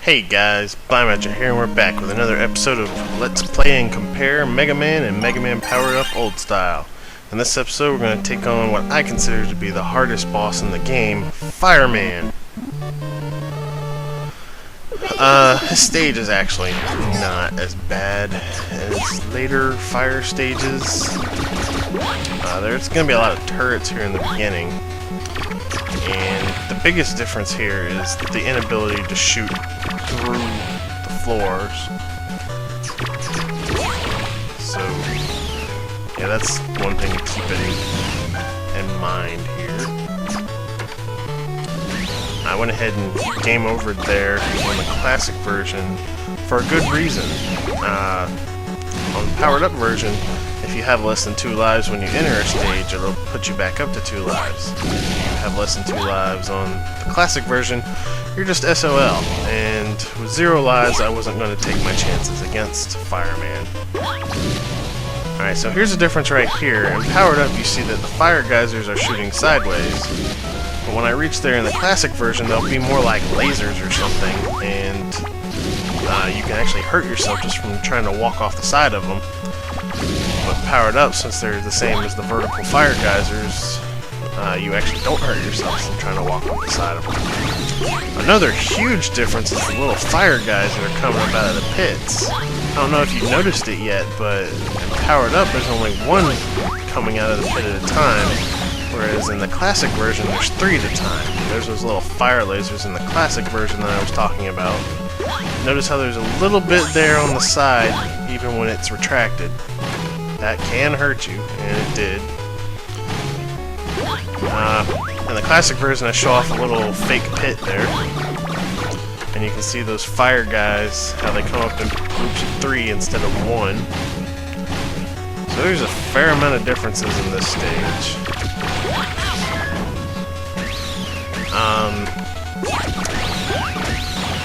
Hey guys, Blaumagier here, and we're back with another episode of Let's Play and Compare Mega Man and Mega Man Powered Up Old Style. In this episode, we're going to take on what I consider to be the hardest boss in the game, Fireman. His stage is actually not as bad as later fire stages. There's going to be a lot of turrets here in the beginning. And the biggest difference here is the inability to shoot through the floors. So, yeah, that's one thing to keep in mind here. I went ahead and game overed there on the classic version for a good reason. On the powered up version, if you have less than 2 lives when you enter a stage, it'll put you back up to 2 lives. If you have less than 2 lives on the classic version, you're just SOL. And with 0 lives, I wasn't going to take my chances against Fireman. Alright, so here's the difference right here. In Powered Up, you see that the fire geysers are shooting sideways. But when I reach there in the classic version, they'll be more like lasers or something, and you can actually hurt yourself just from trying to walk off the side of them. But Powered Up, since they're the same as the vertical fire geysers, you actually don't hurt yourself from trying to walk off the side of them. Another huge difference is the little fire guys that are coming up out of the pits. I don't know if you've noticed it yet, but in Powered Up there's only one coming out of the pit at a time, whereas in the classic version there's 3 at a time. There's those little fire lasers in the classic version that I was talking about. Notice how there's a little bit there on the side, even when it's retracted. That can hurt you, and it did. In the classic version, I show off a little fake pit there. And you can see those fire guys, how they come up in groups of 3 instead of 1. So there's a fair amount of differences in this stage.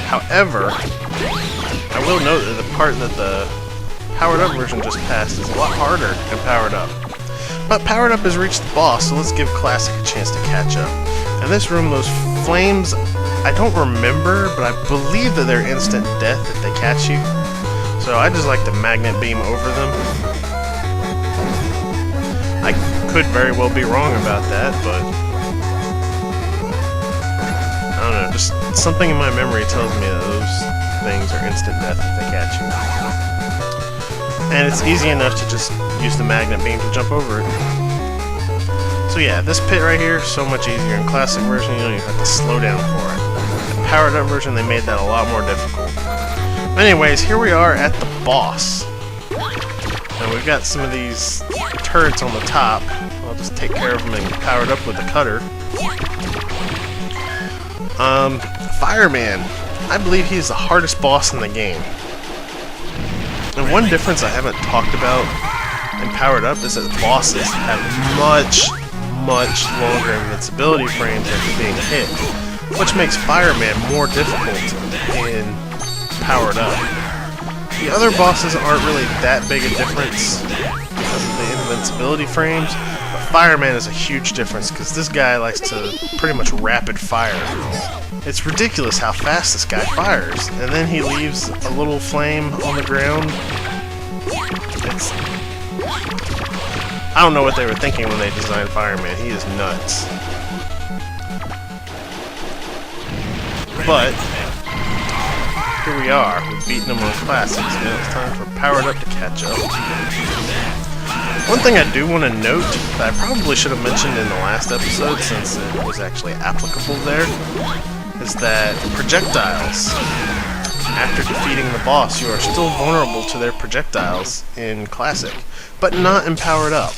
However, I will note that the part that the Powered Up version just passed is a lot harder than Powered Up. But Powered Up has reached the boss, so let's give Classic a chance to catch up. In this room, those flames, I don't remember, but I believe that they're instant death if they catch you. So I just like to magnet beam over them. I could very well be wrong about that, but I don't know, just something in my memory tells me that those things are instant death if they catch you. And it's easy enough to just use the magnet beam to jump over it. So yeah, this pit right here, so much easier. In classic version, you don't even have to slow down for it. In Powered Up version, they made that a lot more difficult. Anyways, here we are at the boss. And we've got some of these turrets on the top. I'll just take care of them and Powered Up with the cutter. Fireman. I believe he's the hardest boss in the game. And one difference I haven't talked about in Powered Up is that bosses have much longer invincibility frames after being hit, which makes Fireman more difficult in Powered Up. The other bosses aren't really that big a difference because of the invincibility frames, but Fireman is a huge difference because this guy likes to pretty much rapid fire. It's ridiculous how fast this guy fires, and then he leaves a little flame on the ground. I don't know what they were thinking when they designed Fireman. He is nuts. But here we are. We've beaten him on classics. Now it's time for Powered Up to catch up. One thing I do want to note that I probably should have mentioned in the last episode, since it was actually applicable there, is that projectiles, after defeating the boss, you are still vulnerable to their projectiles in Classic, but not in Powered Up.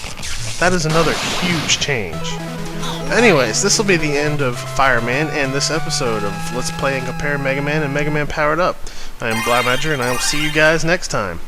That is another huge change. Anyways, this will be the end of Fireman and this episode of Let's Play and Compare Mega Man and Mega Man Powered Up. I am Blaumagier, and I will see you guys next time.